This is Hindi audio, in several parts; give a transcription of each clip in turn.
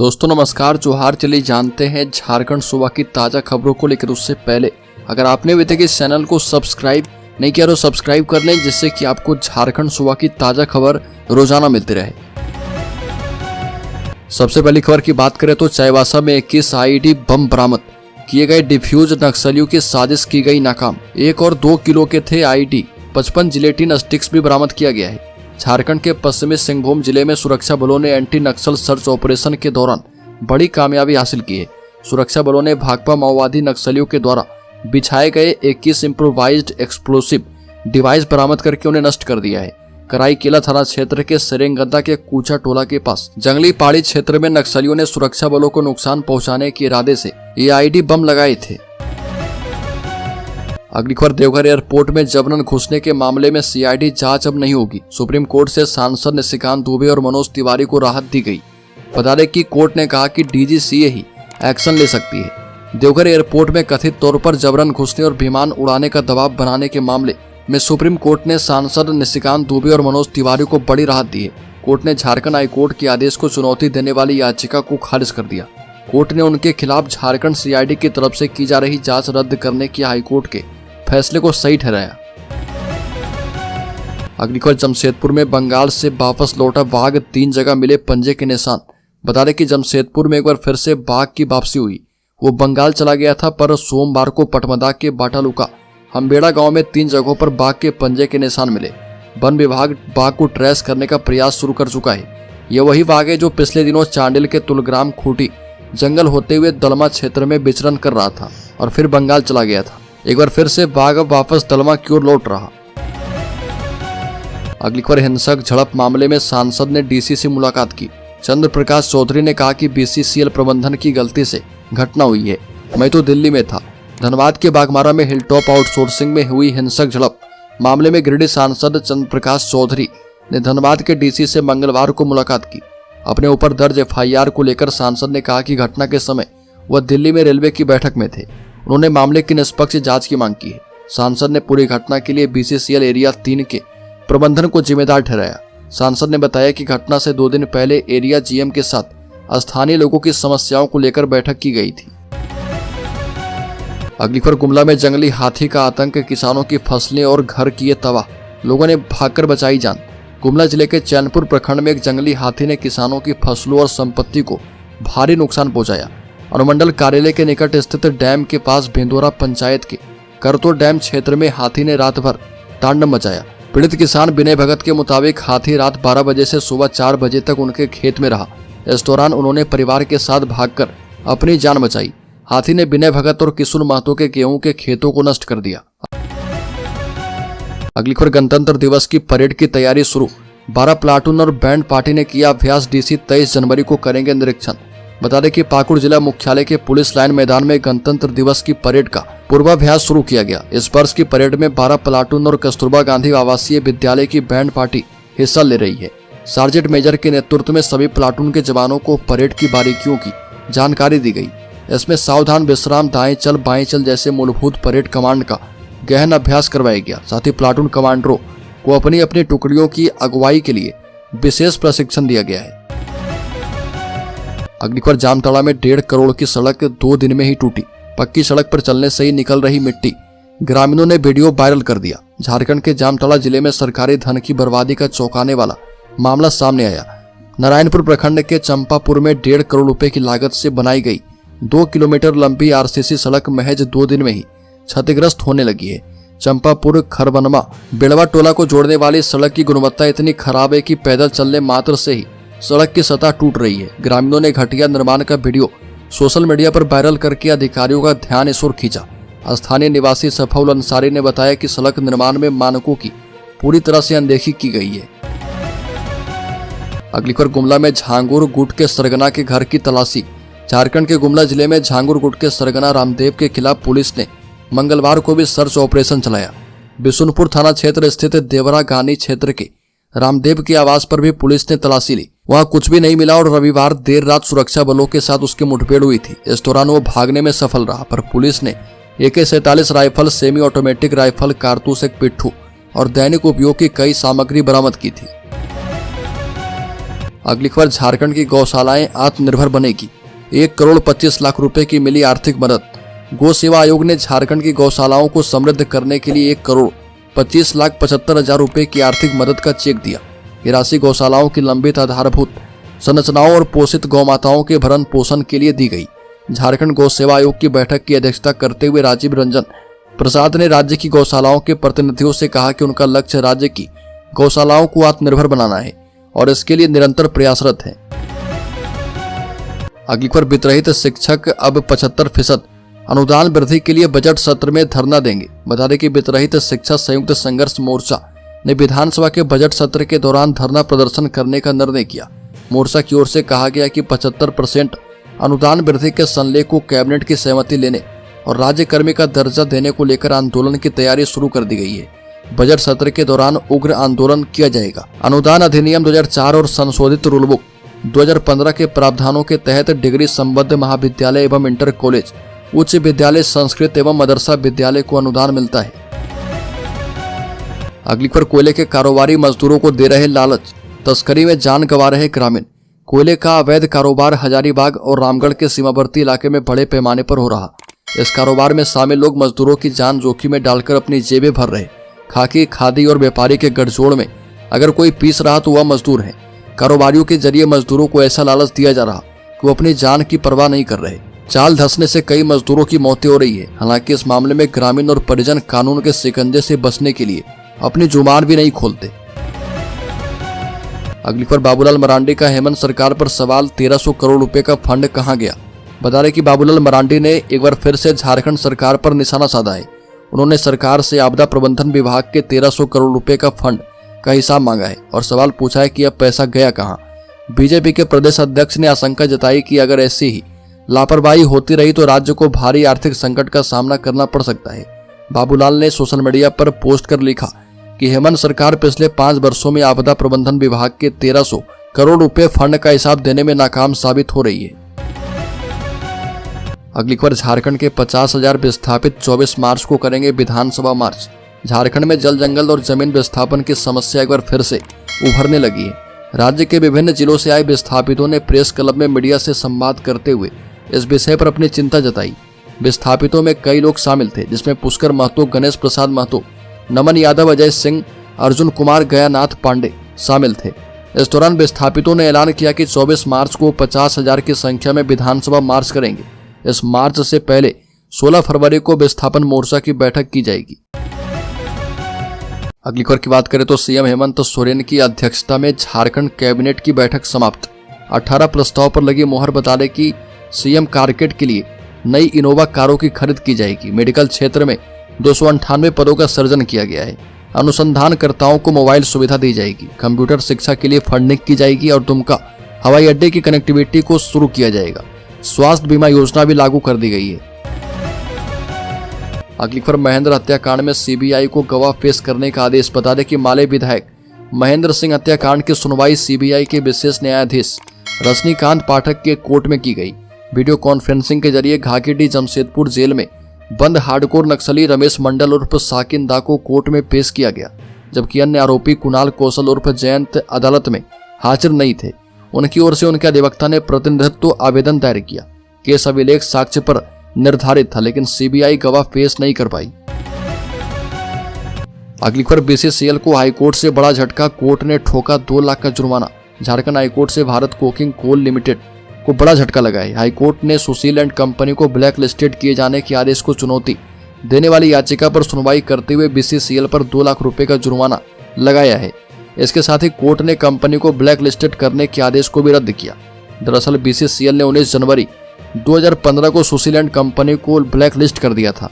दोस्तों नमस्कार, जोहार। चलिए जानते हैं झारखंड सूबा की ताज़ा खबरों को लेकर। उससे पहले अगर आपने अभी तक इस चैनल को सब्सक्राइब नहीं किया तो सब्सक्राइब कर लें, जिससे कि आपको झारखंड सूबा की ताज़ा खबर रोजाना मिलती रहे। सबसे पहली खबर की बात करें तो चाईबासा में 21 आईईडी बम बरामद किए गए। डिफ्यूज नक्सलियों की साजिश की गई नाकाम। 1 और 2 किलो के थे आईईडी। 55 जिलेटिन स्टिक्स भी बरामद किया गया है। झारखंड के पश्चिमी सिंहभूम जिले में सुरक्षा बलों ने एंटी नक्सल सर्च ऑपरेशन के दौरान बड़ी कामयाबी हासिल की है। सुरक्षा बलों ने भाकपा माओवादी नक्सलियों के द्वारा बिछाए गए 21 इम्प्रोवाइज्ड एक्सप्लोसिव डिवाइस बरामद करके उन्हें नष्ट कर दिया है। कराईकेला थाना क्षेत्र के सेरेंगदा के कूचा टोला के पास जंगली पहाड़ी क्षेत्र में नक्सलियों ने सुरक्षा बलों को नुकसान पहुंचाने के इरादे से ये आईडी बम लगाए थे। अगली खबर, देवघर एयरपोर्ट में जबरन घुसने के मामले में सीआईडी जांच अब नहीं होगी। सुप्रीम कोर्ट से सांसद निशिकांत दुबे और मनोज तिवारी को राहत दी गई। बता दें कि कोर्ट ने कहा कि डीजीसीए ही एक्शन ले सकती है। देवघर एयरपोर्ट में कथित तौर पर जबरन घुसने और विमान उड़ाने का दबाव बनाने के मामले में सुप्रीम कोर्ट ने सांसद निशिकांत दुबे और मनोज तिवारी को बड़ी राहत दी है। कोर्ट ने झारखंड हाईकोर्ट के आदेश को चुनौती देने वाली याचिका को खारिज कर दिया। कोर्ट ने उनके खिलाफ झारखंड सीआईडी की तरफ से की जा रही जांच रद्द करने की हाईकोर्ट के फैसले को सही ठहराया। अगली खबर, जमशेदपुर में बंगाल से वापस लौटा बाघ, 3 जगह मिले पंजे के निशान। बता दें कि जमशेदपुर में एक बार फिर से बाघ की वापसी हुई। वो बंगाल चला गया था, पर सोमवार को पटमदा के बाटालुका हम्बेड़ा गांव में 3 जगहों पर बाघ के पंजे के निशान मिले। वन विभाग बाघ को ट्रेस करने का प्रयास शुरू कर चुका है। यह वही बाघ है जो पिछले दिनों चांडिल के तुलग्राम खूटी जंगल होते हुए दलमा क्षेत्र में विचरण कर रहा था और फिर बंगाल चला गया था। एक बार फिर से बाघ अब वापस दलमा की ओर लौट रहा। अगली खबर, हिंसक झड़प मामले में सांसद ने डीसी से मुलाकात की। चंद्र प्रकाश चौधरी ने कहा कि बीसीसीएल प्रबंधन की गलती से घटना हुई है। मैं तो दिल्ली में था। धनबाद के बागमारा में हिलटॉप आउटसोर्सिंग में हुई हिंसक झड़प मामले में गिरिडीह सांसद चंद्र प्रकाश चौधरी ने धनबाद के डीसी से मंगलवार को मुलाकात की। अपने ऊपर दर्ज एफआईआर को लेकर सांसद ने कहा कि घटना के समय वह दिल्ली में रेलवे की बैठक में थे। उन्होंने मामले की निष्पक्ष जांच की मांग की है। सांसद ने पूरी घटना के लिए बीसीसीएल एरिया 3 के प्रबंधन को जिम्मेदार ठहराया। सांसद ने बताया कि घटना से 2 दिन पहले एरिया जीएम के साथ स्थानीय लोगों की समस्याओं को लेकर बैठक की गई थी। अगली खबर, गुमला में जंगली हाथी का आतंक, किसानों की फसलें और घर किए तबाह, लोगों ने भागकर बचाई जान। गुमला जिले के चैनपुर प्रखंड में एक जंगली हाथी ने किसानों की फसलों और संपत्ति को भारी नुकसान पहुंचाया। अनुमंडल कार्यालय के निकट स्थित डैम के पास भेंदोरा पंचायत के करतो डैम क्षेत्र में हाथी ने रात भर तांडव मचाया। पीड़ित किसान विनय भगत के मुताबिक हाथी रात 12 बजे से सुबह 4 बजे तक उनके खेत में रहा। इस दौरान उन्होंने परिवार के साथ भागकर अपनी जान बचाई। हाथी ने विनय भगत और किशुन महतो के गेहूं के खेतों को नष्ट कर दिया। अगली खबर, गणतंत्र दिवस की परेड की तैयारी शुरू। 12 प्लाटून और बैंड पार्टी ने किया अभ्यास। डीसी 23 जनवरी को करेंगे निरीक्षण। बता दें कि पाकुड़ जिला मुख्यालय के पुलिस लाइन मैदान में गणतंत्र दिवस की परेड का पूर्वाभ्यास शुरू किया गया। इस वर्ष की परेड में 12 प्लाटून और कस्तूरबा गांधी आवासीय विद्यालय की बैंड पार्टी हिस्सा ले रही है। सार्जेंट मेजर के नेतृत्व में सभी प्लाटून के जवानों को परेड की बारीकियों की जानकारी दी गई। इसमें सावधान, विश्राम, दाएं चल, बाएं चल जैसे मूलभूत परेड कमांड का गहन अभ्यास करवाया गया। साथ ही प्लाटून कमांडरों को अपनी अपनी टुकड़ियों की अगुवाई के लिए विशेष प्रशिक्षण दिया गया है। अगली खबर, जामताड़ा में 1.5 करोड़ की सड़क 2 दिन में ही टूटी। पक्की सड़क पर चलने से ही निकल रही मिट्टी, ग्रामीणों ने वीडियो वायरल कर दिया। झारखंड के जामताड़ा जिले में सरकारी धन की बर्बादी का चौंकाने वाला मामला सामने आया। नारायणपुर प्रखंड के चंपापुर में 1.5 करोड़ रुपए की लागत से बनाई गई 2 किलोमीटर लंबी आरसीसी सड़क महज 2 दिन में ही क्षतिग्रस्त होने लगी है। चंपापुर खरबनमा बेड़वा टोला को जोड़ने वाली सड़क की गुणवत्ता इतनी खराब है कि पैदल चलने मात्र से ही सड़क की सतह टूट रही है। ग्रामीणों ने घटिया निर्माण का वीडियो सोशल मीडिया पर वायरल करके अधिकारियों का ध्यान इस ओर खींचा। स्थानीय निवासी सफौल अंसारी ने बताया कि सड़क निर्माण में मानकों की पूरी तरह से अनदेखी की गई है। अगली खबर, गुमला में झांगुर गुट के सरगना के घर की तलाशी। झारखंड के गुमला जिले में झांगुर गुट के सरगना रामदेव के खिलाफ पुलिस ने मंगलवार को भी सर्च ऑपरेशन चलाया। बिशुनपुर थाना क्षेत्र स्थित देवरा गानी क्षेत्र के रामदेव के आवास पर भी पुलिस ने तलाशी ली। वहां कुछ भी नहीं मिला और रविवार देर रात सुरक्षा बलों के साथ उसकी मुठभेड़ हुई थी। इस दौरान वो भागने में सफल रहा, पर पुलिस ने AK-47 rifle, semi automatic rifle, कारतूस, एक पिट्ठू और दैनिक उपयोग की कई सामग्री बरामद की थी। अगली खबर, झारखंड की गौशालाएं आत्मनिर्भर बनेगी, 1,25,00,000 रुपए की मिली आर्थिक मदद। गौ सेवा आयोग ने झारखंड की गौशालाओं को समृद्ध करने के लिए 1,25,75,000 रुपए की आर्थिक मदद का चेक दिया। ये राशि गौशालाओं की लंबित आधारभूत संरचनाओं और पोषित गौमाताओं के भरण पोषण के लिए दी गई। झारखंड गौ सेवा आयोग की बैठक की अध्यक्षता करते हुए राजीव रंजन प्रसाद ने राज्य की गौशालाओं के प्रतिनिधियों से कहा कि उनका लक्ष्य राज्य की गौशालाओं को आत्मनिर्भर बनाना है और इसके लिए निरंतर प्रयासरत है। अगली खबर, वित्तरहित शिक्षक अब 75% अनुदान वृद्धि के लिए बजट सत्र में धरना देंगे। बता दें कि वित्तरहित शिक्षा संयुक्त संघर्ष मोर्चा ने विधानसभा के बजट सत्र के दौरान धरना प्रदर्शन करने का निर्णय किया। मोर्चा की ओर से कहा गया कि 75% अनुदान वृद्धि के संलेख को कैबिनेट की सहमति लेने और राज्य कर्मी का दर्जा देने को लेकर आंदोलन की तैयारी शुरू कर दी गई है। बजट सत्र के दौरान उग्र आंदोलन किया जाएगा। अनुदान अधिनियम 2004 और संशोधित रूल बुक 2015 के प्रावधानों के तहत डिग्री संबद्ध महाविद्यालय एवं इंटर कॉलेज, उच्च विद्यालय, संस्कृत एवं मदरसा विद्यालय को अनुदान मिलता है। अगली खबर, कोयले के कारोबारी मजदूरों को दे रहे लालच, तस्करी में जान गंवा रहे ग्रामीण। कोयले का अवैध कारोबार हजारीबाग और रामगढ़ के सीमावर्ती इलाके में बड़े पैमाने पर हो रहा। इस कारोबार में शामिल लोग मजदूरों की जान जोखिम में डालकर अपनी जेबें भर रहे। खाकी, खादी और व्यापारी के गठजोड़ में अगर कोई पीस रहा तो वह मजदूर है। कारोबारियों के जरिए मजदूरों को ऐसा लालच दिया जा रहा कि वो अपनी जान की परवाह नहीं कर रहे। चाल धंसने से कई मजदूरों की मौतें हो रही है। हालांकि इस मामले में ग्रामीण और परिजन कानून के शिकंजे से बचने के लिए अपनी जुबान भी नहीं खोलते। अगली खबर, बाबूलाल मरांडी का हेमंत सरकार पर सवाल, 1300 करोड़ रुपए का फंड कहां गया। बता रहे कि बाबूलाल मरांडी ने एक बार फिर से झारखंड सरकार पर निशाना साधा है। उन्होंने सरकार से आपदा प्रबंधन विभाग के 1300 करोड़ रुपए का फंड का हिसाब मांगा है और सवाल पूछा है कि यह पैसा गया कहां। बीजेपी के प्रदेश अध्यक्ष ने आशंका जताई कि अगर ऐसी ही लापरवाही होती रही तो राज्य को भारी आर्थिक संकट का सामना करना पड़ सकता है। बाबूलाल ने सोशल मीडिया पर पोस्ट कर लिखा कि हेमंत सरकार पिछले 5 वर्षों में आपदा प्रबंधन विभाग के 1300 करोड़ रुपए फंड का हिसाब देने में नाकाम साबित हो रही है। अगली खबर, झारखंड के 50,000 विस्थापित 24 मार्च को करेंगे विधानसभा मार्च। झारखंड में जल जंगल और जमीन विस्थापन की समस्या एक बार फिर से उभरने लगी है। राज्य के विभिन्न जिलों से आए विस्थापितों ने प्रेस क्लब में मीडिया से संवाद करते हुए इस विषय पर अपनी चिंता जताई। विस्थापितों में कई लोग शामिल थे, जिसमें पुष्कर महतो, गणेश प्रसाद महतो, नमन यादव, अजय सिंह, अर्जुन कुमार, गयानाथ पांडे शामिल थे। इस दौरान विस्थापितों ने ऐलान किया कि 24 मार्च को 50,000 की संख्या में विधानसभा मार्च करेंगे। इस मार्च से पहले 16 फरवरी को विस्थापन मोर्चा की बैठक की जाएगी। अगली खबर की बात करें तो सीएम हेमंत सोरेन की अध्यक्षता में झारखंड कैबिनेट की बैठक समाप्त। 18 प्रस्ताव पर लगी मोहर। बता दें कि सीएम कारकेड के लिए नई इनोवा कारों की खरीद की जाएगी। मेडिकल क्षेत्र में 298 पदों का सृजन किया गया है। अनुसंधानकर्ताओं को मोबाइल सुविधा दी जाएगी। कंप्यूटर शिक्षा के लिए फंडिंग की जाएगी और दुमका हवाई अड्डे की कनेक्टिविटी को शुरू किया जाएगा। स्वास्थ्य बीमा योजना भी लागू कर दी गई है। अगली खबर, महेंद्र हत्याकांड में सीबीआई को गवाह पेश करने का आदेश। बता दें कि माले विधायक महेंद्र सिंह हत्याकांड की सुनवाई सीबीआई के विशेष न्यायाधीश रजनीकांत पाठक के कोर्ट में की गई। वीडियो कॉन्फ्रेंसिंग के जरिए घाघीडीह जमशेदपुर जेल में बंद हार्डकोर नक्सली रमेश मंडल उर्फ साकिन दा को कोर्ट में पेश किया गया, जबकि अन्य आरोपी कुणाल कौशल उर्फ जयंत अदालत में हाजिर नहीं थे। उनकी ओर से उनके अधिवक्ता ने प्रतिनिधित्व आवेदन दायर किया। केस अभिलेख साक्ष्य पर निर्धारित था, लेकिन सीबीआई गवाह पेश नहीं कर पाई। अगली खबर, बीसीसीएल को हाईकोर्ट से बड़ा झटका। कोर्ट ने ठोका 2 लाख का जुर्माना। झारखंड हाईकोर्ट से भारत कोकिंग कोल लिमिटेड को बड़ा झटका लगा है। हाईकोर्ट ने सुशील एंड कंपनी को ब्लैक लिस्टेड किए जाने के आदेश को चुनौती देने वाली याचिका पर सुनवाई करते हुए बीसीसीएल पर 2 लाख रुपए का जुर्माना लगाया है। इसके साथ ही कोर्ट ने कंपनी को ब्लैक लिस्टेड करने के आदेश को भी रद्द किया। दरअसल बीसीसीएल ने 19 जनवरी 2015 को सुशील एंड कंपनी को ब्लैक लिस्ट कर दिया था।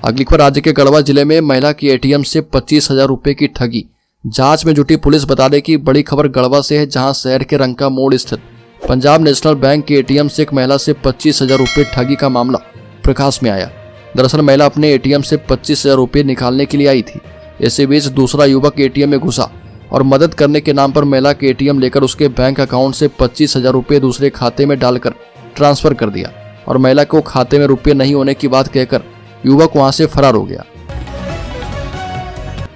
अगली खबर, राज्य के गढ़वा जिले में महिला की एटीएम से 25,000 रुपए की ठगी। जांच में जुटी पुलिस। बता दें कि बड़ी खबर गढ़वा से है, जहां शहर के रंका मोड़ स्थित पंजाब नेशनल बैंक के एटीएम से एक महिला से 25,000 रुपए ठगी का मामला प्रकाश में आया। दरअसल महिला अपने एटीएम से 25,000 रुपए निकालने के लिए आई थी। इसी बीच दूसरा युवक एटीएम में घुसा और मदद करने के नाम पर महिला के एटीएम लेकर उसके बैंक अकाउंट से 25,000 रुपए दूसरे खाते में डालकर ट्रांसफर कर दिया और महिला को खाते में रुपए नहीं होने की बात कहकर युवक वहां से फरार हो गया।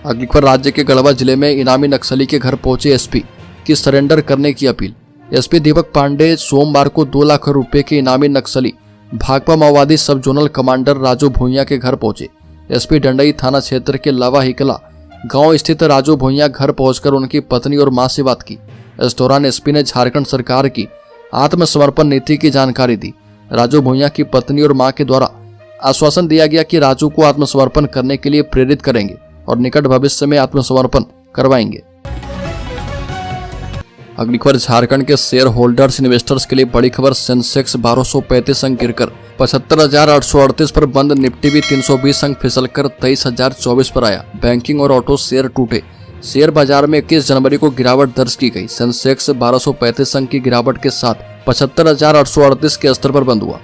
अगली खबर, राज्य के गढ़वा जिले में इनामी नक्सली के घर पहुंचे एसपी। की सरेंडर करने की अपील। एसपी दीपक पांडे सोमवार को 2 लाख रुपए के इनामी नक्सली भाकपा माओवादी सब जोनल कमांडर राजू भुइयां के घर पहुंचे। एसपी डंडई थाना क्षेत्र के लावा हिकला गांव स्थित राजू भुइयां घर पहुंचकर उनकी पत्नी और मां से बात की। इस दौरान एसपी ने झारखंड सरकार की आत्मसमर्पण नीति की जानकारी दी। राजू भुइयां की पत्नी और मां के द्वारा आश्वासन दिया गया कि राजू को आत्मसमर्पण करने के लिए प्रेरित करेंगे और निकट भविष्य में आत्मसमर्पण करवाएंगे। अगली खबर झारखंड के शेयर होल्डर्स इन्वेस्टर्स के लिए बड़ी खबर। सेंसेक्स 1235 अंक गिरकर 75,838 पर बंद। निफ्टी भी 320 अंक फिसलकर 23,024 पर आया। बैंकिंग और ऑटो शेयर टूटे। शेयर बाजार में 21 जनवरी को गिरावट दर्ज की गई। सेंसेक्स 1235 अंक की गिरावट के साथ 75,838 के स्तर पर बंद हुआ।